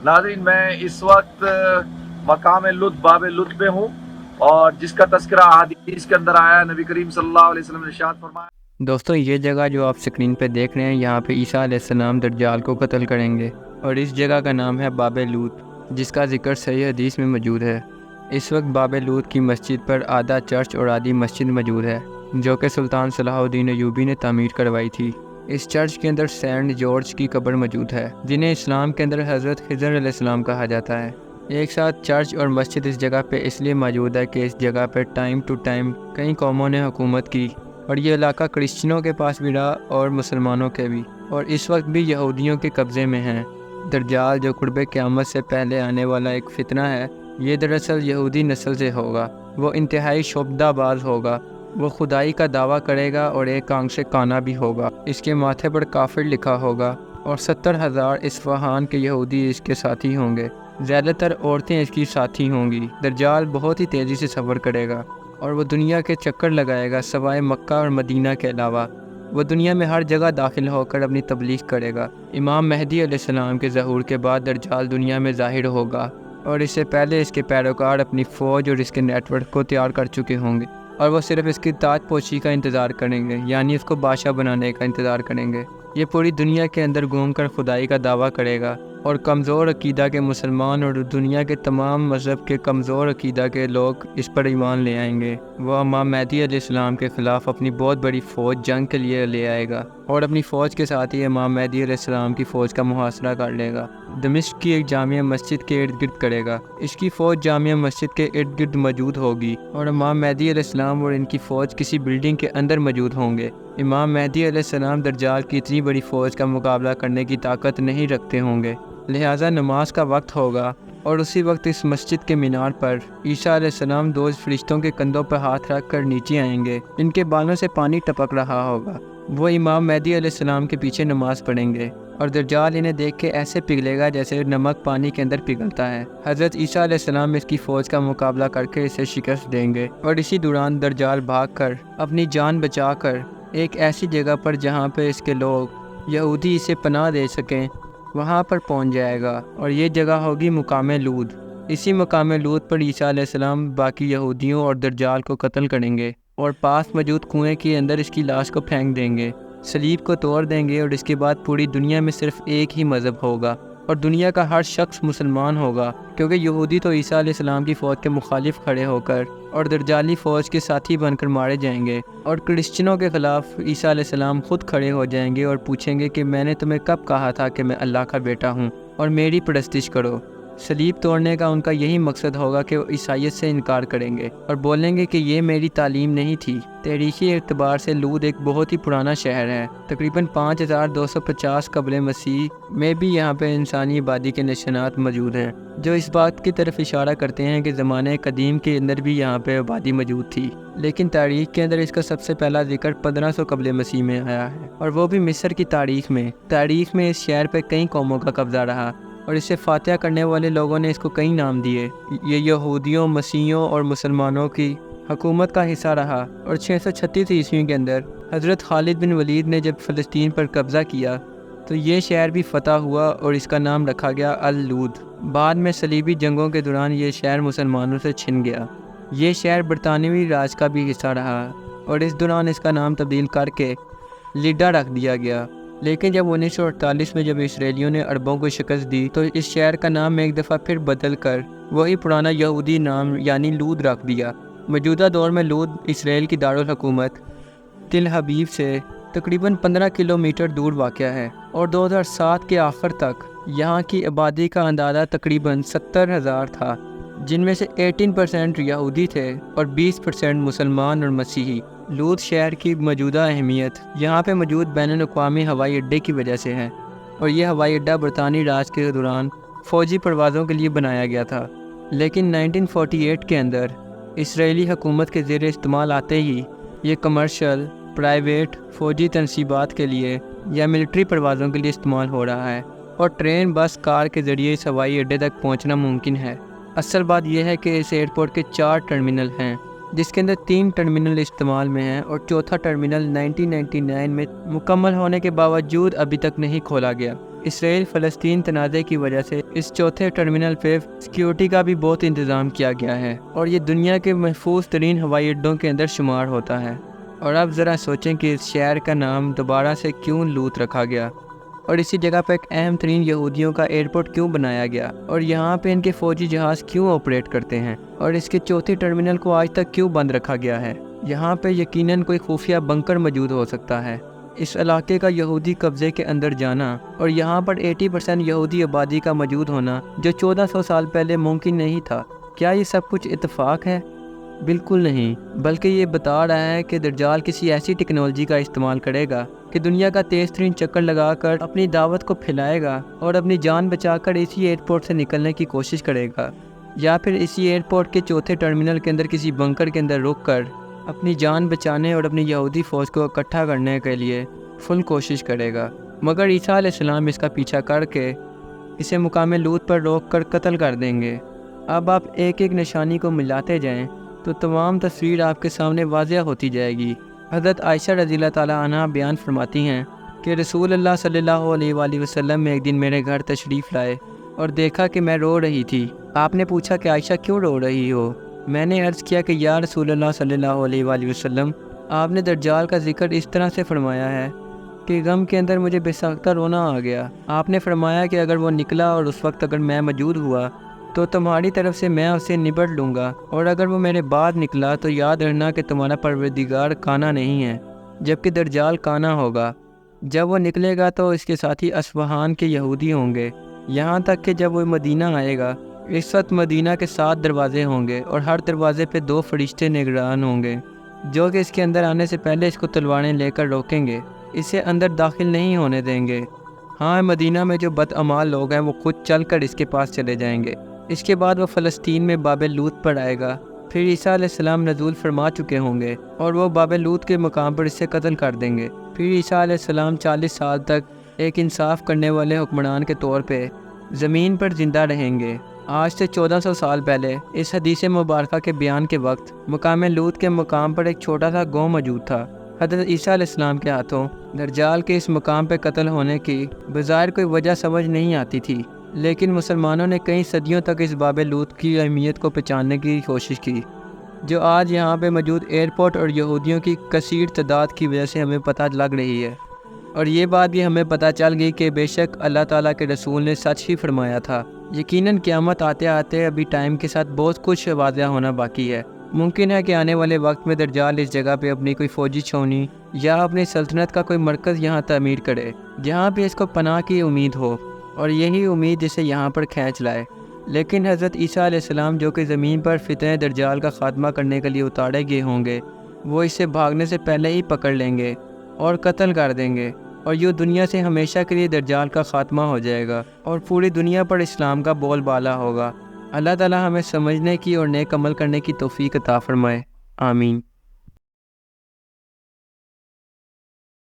नाज़रीन, मैं इस वक्त मकाम लुत्फ बाब लुत्फ पे हूँ और जिसका तस्करा हदीस के अंदर आया, नबी करीम सल्लल्लाहु अलैहि वसल्लम ने इरशाद फरमाया। दोस्तों, ये जगह जो आप स्क्रीन पे देख रहे हैं, यहाँ पे ईसा अलैहिस्सलाम दज्जाल को कत्ल करेंगे और इस जगह का नाम है बाब लूत, जिसका जिक्र सही हदीस में मौजूद है। इस वक्त बाब लूत की मस्जिद पर आधा चर्च और आधी मस्जिद मौजूद है, जो कि सुल्तान सलाहुद्दीन अय्यूबी ने तामीर करवाई थी। इस चर्च के अंदर सेंट जॉर्ज की कब्र मौजूद है, जिन्हें इस्लाम के अंदर हज़रत खिज़र अलैहिस्सलाम कहा जाता है। एक साथ चर्च और मस्जिद इस जगह पे इसलिए मौजूद है कि इस जगह पर टाइम टू टाइम कई कौमों ने हुकूमत की और ये इलाका क्रिश्चियनों के पास भी रहा और मुसलमानों के भी, और इस वक्त भी यहूदियों के कब्ज़े में हैं। दज्जाल जो कुर्ब क़यामत से पहले आने वाला एक फितना है, ये दरअसल यहूदी नस्ल से होगा। वो इंतहाई शोबदाबाज होगा, वो खुदाई का दावा करेगा और एक आंख से काना भी होगा। इसके माथे पर काफिर लिखा होगा और 70,000 इस्फहान के यहूदी इसके साथी होंगे। ज़्यादातर औरतें इसकी साथी होंगी। दज्जाल बहुत ही तेज़ी से सफ़र करेगा और वो दुनिया के चक्कर लगाएगा, सवाए मक्का और मदीना के अलावा। वो दुनिया में हर जगह दाखिल होकर अपनी तबलीग करेगा। इमाम मेहदी अलैहिस्सलाम के ज़हूर के बाद दज्जाल दुनिया में ज़ाहिर होगा और इससे पहले इसके पैरोकार अपनी फ़ौज और इसके नेटवर्क को तैयार कर चुके होंगे और वो सिर्फ इसकी ताजपोशी का इंतज़ार करेंगे, यानी इसको बादशाह बनाने का इंतज़ार करेंगे। ये पूरी दुनिया के अंदर घूमकर खुदाई का दावा करेगा और कमज़ोर अकीदा के मुसलमान और दुनिया के तमाम मज़हब के कमज़ोर अकीदा के लोग इस पर ईमान ले आएंगे। वह इमाम मेहदी अलैहिस्सलाम के ख़िलाफ़ अपनी बहुत बड़ी फ़ौज जंग के लिए ले आएगा और अपनी फ़ौज के साथ ही इमाम मेहदी अलैहिस्सलाम की फ़ौज का मुहासरा कर लेगा। दमिश्क की एक जामिया मस्जिद के इर्द गिर्द करेगा। इसकी फ़ौज जामिया मस्जिद के इर्द गिर्द मौजूद होगी और इमाम मेहदी अलैहिस्सलाम और इनकी फ़ौज किसी बिल्डिंग के अंदर मौजूद होंगे। इमाम मेहदी अलैहिस्सलाम दज्जाल की इतनी बड़ी फ़ौज का मुकाबला करने की ताकत नहीं रखते होंगे, लिहाजा नमाज का वक्त होगा और उसी वक्त इस मस्जिद के मीनार पर ईसा अलैहिस्सलाम दो फरिश्तों के कंधों पर हाथ रख कर नीचे आएंगे। इनके बालों से पानी टपक रहा होगा। वो इमाम मेहदी अलैहिस्सलाम के पीछे नमाज पढ़ेंगे और दज्जाल इन्हें देख के ऐसे पिघलेगा जैसे नमक पानी के अंदर पिघलता है। हज़रत ईसा अलैहिस्सलाम इसकी फ़ौज का मुकाबला करके इसे शिकस्त देंगे और इसी दौरान दज्जाल भागकर अपनी जान बचाकर एक ऐसी जगह पर जहाँ पर इसके लोग यहूदी इसे पनाह दे सकें, वहाँ पर पहुँच जाएगा और ये जगह होगी मुकाम लूद। इसी मुकाम लूद पर ईसा अलैहिस्सलाम बाकी यहूदियों और दज्जाल को कत्ल करेंगे और पास मौजूद कुएं के अंदर इसकी लाश को फेंक देंगे, सलीब को तोड़ देंगे और इसके बाद पूरी दुनिया में सिर्फ एक ही मज़हब होगा और दुनिया का हर शख्स मुसलमान होगा, क्योंकि यहूदी तो ईसा अलैहिस्सलाम की फ़ौज के मुखालिफ खड़े होकर और दज्जाली फ़ौज के साथी बनकर मारे जाएंगे और क्रिश्चियनों के ख़िलाफ़ ईसा अलैहिस्सलाम खुद खड़े हो जाएंगे और पूछेंगे कि मैंने तुम्हें कब कहा था कि मैं अल्लाह का बेटा हूँ और मेरी परस्तिश करो। सलीब तोड़ने का उनका यही मकसद होगा कि वो ईसाइयत से इनकार करेंगे और बोलेंगे कि ये मेरी तालीम नहीं थी। तारीख़ी एतबार से लूद एक बहुत ही पुराना शहर है। तकरीबन 5250 कबल मसीह में भी यहाँ पे इंसानी आबादी के निशानात मौजूद हैं, जो इस बात की तरफ इशारा करते हैं कि ज़माने कदीम के अंदर भी यहाँ पे आबादी मौजूद थी। लेकिन तारीख़ के अंदर इसका सबसे पहला जिक्र 1500 कबल मसीह में आया है और वो भी मिस्र की तारीख़ में। तारीख़ में इस शहर पर कई कौमों का कब्ज़ा रहा और इसे फातिहा करने वाले लोगों ने इसको कई नाम दिए। ये यहूदियों, मसीहियों और मुसलमानों की हुकूमत का हिस्सा रहा और 636 ईस्वी के अंदर हज़रत खालिद बिन वलीद ने जब फ़लस्तीन पर कब्ज़ा किया तो ये शहर भी फ़तह हुआ और इसका नाम रखा गया अल-लूद। बाद में सलीबी जंगों के दौरान ये शहर मुसलमानों से छिन गया। ये शहर बरतानवी राज का भी हिस्सा रहा और इस दौरान इसका नाम तब्दील करके लिडा रख दिया गया। लेकिन जब 1948 में जब इसराइलियों ने अरबों को शिकस्त दी तो इस शहर का नाम एक दफ़ा फिर बदल कर वही पुराना यहूदी नाम यानी लूद रख दिया। मौजूदा दौर में लूद इसराइल की दारुल हुकूमत तिल हबीब से तकरीबन 15 किलोमीटर दूर वाक़या है और 2007 के आखिर तक यहाँ की आबादी का अंदाज़ा तकरीबन 70,000 था, जिनमें से 18% यहूदी थे और 20% मुसलमान और मसीही। लूद शहर की मौजूदा अहमियत यहाँ पे मौजूद बैनुल-अक़वामी हवाई अड्डे की वजह से है और यह हवाई अड्डा बरतानी राज के दौरान फ़ौजी परवाज़ों के लिए बनाया गया था। लेकिन 1948 के अंदर इसराइली हुकूमत के ज़ेर इस्तेमाल आते ही ये कमर्शियल, प्राइवेट, फ़ौजी तनसीबात के लिए या मिलिट्री परवाज़ों के लिए इस्तेमाल हो रहा है और ट्रेन, बस, कार के ज़रिए इस हवाई अड्डे तक पहुँचना मुमकिन है। असल बात यह है कि इस एयरपोर्ट के 4 टर्मिनल हैं, जिसके अंदर 3 टर्मिनल इस्तेमाल में हैं और चौथा टर्मिनल 1999 में मुकम्मल होने के बावजूद अभी तक नहीं खोला गया। اسرائیل فلسطین تنازع کی وجہ سے اس چوتھے ٹرمینل پہ سیکیورٹی کا بھی بہت انتظام کیا گیا ہے اور یہ دنیا کے محفوظ ترین ہوائی اڈوں کے اندر شمار ہوتا ہے۔ اور اب ذرا سوچیں کہ اس شہر کا نام دوبارہ سے کیوں لوط رکھا گیا اور اسی جگہ پہ ایک اہم ترین یہودیوں کا ایئرپورٹ کیوں بنایا گیا اور یہاں پہ ان کے فوجی جہاز کیوں آپریٹ کرتے ہیں اور اس کے چوتھے ٹرمینل کو آج تک کیوں بند رکھا گیا ہے۔ یہاں پہ یقیناً کوئی خفیہ بنکر موجود ہو سکتا ہے۔ اس علاقے کا یہودی قبضے کے اندر جانا اور یہاں پر 80% یہودی آبادی کا موجود ہونا جو 1400 سال پہلے ممکن نہیں تھا، کیا یہ سب کچھ اتفاق ہے؟ بالکل نہیں، بلکہ یہ بتا رہا ہے کہ دجال کسی ایسی ٹیکنالوجی کا استعمال کرے گا کہ دنیا کا تیز ترین چکر لگا کر اپنی دعوت کو پھیلائے گا اور اپنی جان بچا کر اسی ایئرپورٹ سے نکلنے کی کوشش کرے گا، یا پھر اسی ایئرپورٹ کے چوتھے ٹرمینل کے اندر کسی بنکر کے اندر رک کر اپنی جان بچانے اور اپنی یہودی فوج کو اکٹھا کرنے کے لیے فل کوشش کرے گا۔ مگر عیسیٰ علیہ السلام اس کا پیچھا کر کے اسے مقام لوط پر روک کر قتل کر دیں گے۔ اب آپ ایک ایک نشانی کو ملاتے جائیں تو تمام تصویر آپ کے سامنے واضح ہوتی جائے گی۔ حضرت عائشہ رضی اللہ تعالیٰ عنہ بیان فرماتی ہیں کہ رسول اللہ صلی اللہ علیہ وآلہ وسلم ایک دن میرے گھر تشریف لائے اور دیکھا کہ میں رو رہی تھی۔ آپ نے پوچھا کہ عائشہ کیوں رو رہی ہو؟ میں نے عرض کیا کہ یا رسول اللہ صلی اللہ علیہ وآلہ وسلم، آپ نے دجال کا ذکر اس طرح سے فرمایا ہے کہ غم کے اندر مجھے بے ساختہ رونا آ گیا۔ آپ نے فرمایا کہ اگر وہ نکلا اور اس وقت اگر میں موجود ہوا تو تمہاری طرف سے میں اسے نبٹ لوں گا، اور اگر وہ میرے بعد نکلا تو یاد رکھنا کہ تمہارا پروردگار کانا نہیں ہے، جبکہ دجال کانا ہوگا۔ جب وہ نکلے گا تو اس کے ساتھی اصفہان کے یہودی ہوں گے، یہاں تک کہ جب وہ مدینہ آئے گا اس وقت مدینہ کے 7 دروازے ہوں گے اور ہر دروازے پہ 2 فرشتے نگران ہوں گے جو کہ اس کے اندر آنے سے پہلے اس کو تلواریں لے کر روکیں گے، اسے اندر داخل نہیں ہونے دیں گے۔ ہاں، مدینہ میں جو بدعمال لوگ ہیں وہ خود چل کر اس کے پاس چلے جائیں گے۔ اس کے بعد وہ فلسطین میں باب لوط پر آئے گا، پھر عیسیٰ علیہ السلام نزول فرما چکے ہوں گے اور وہ باب لوط کے مقام پر اسے قتل کر دیں گے۔ پھر عیسیٰ علیہ السلام 40 سال تک ایک انصاف کرنے والے حکمران کے طور پہ زمین پر زندہ رہیں گے۔ آج سے 1400 سال پہلے اس حدیث مبارکہ کے بیان کے وقت مقام لوط کے مقام پر ایک چھوٹا سا گاؤں موجود تھا۔ حضرت عیسیٰ علیہ السلام کے ہاتھوں دجال کے اس مقام پہ قتل ہونے کی بظاہر کوئی وجہ سمجھ نہیں آتی تھی، لیکن مسلمانوں نے کئی صدیوں تک اس باب لوط کی اہمیت کو پہچاننے کی کوشش کی، جو آج یہاں پہ موجود ایئرپورٹ اور یہودیوں کی کثیر تعداد کی وجہ سے ہمیں پتہ لگ رہی ہے۔ اور یہ بات بھی ہمیں پتہ چل گئی کہ بے شک اللہ تعالیٰ کے رسول نے سچ ہی فرمایا تھا۔ یقیناً قیامت آتے آتے ابھی ٹائم کے ساتھ بہت کچھ واضح ہونا باقی ہے۔ ممکن ہے کہ آنے والے وقت میں دجال اس جگہ پہ اپنی کوئی فوجی چھاونی یا اپنی سلطنت کا کوئی مرکز یہاں تعمیر کرے جہاں پہ اس کو پناہ کی امید ہو، اور یہی امید جسے یہاں پر کھینچ لائے۔ لیکن حضرت عیسیٰ علیہ السلام جو کہ زمین پر فتنہ دجال کا خاتمہ کرنے کے لیے اتارے گئے ہوں گے، وہ اس سے بھاگنے سے پہلے ہی پکڑ لیں گے اور قتل کر دیں گے، اور یہ دنیا سے ہمیشہ کے لیے دجال کا خاتمہ ہو جائے گا اور پوری دنیا پر اسلام کا بول بالا ہوگا۔ اللہ تعالی ہمیں سمجھنے کی اور نیک عمل کرنے کی توفیق عطا فرمائے، آمین۔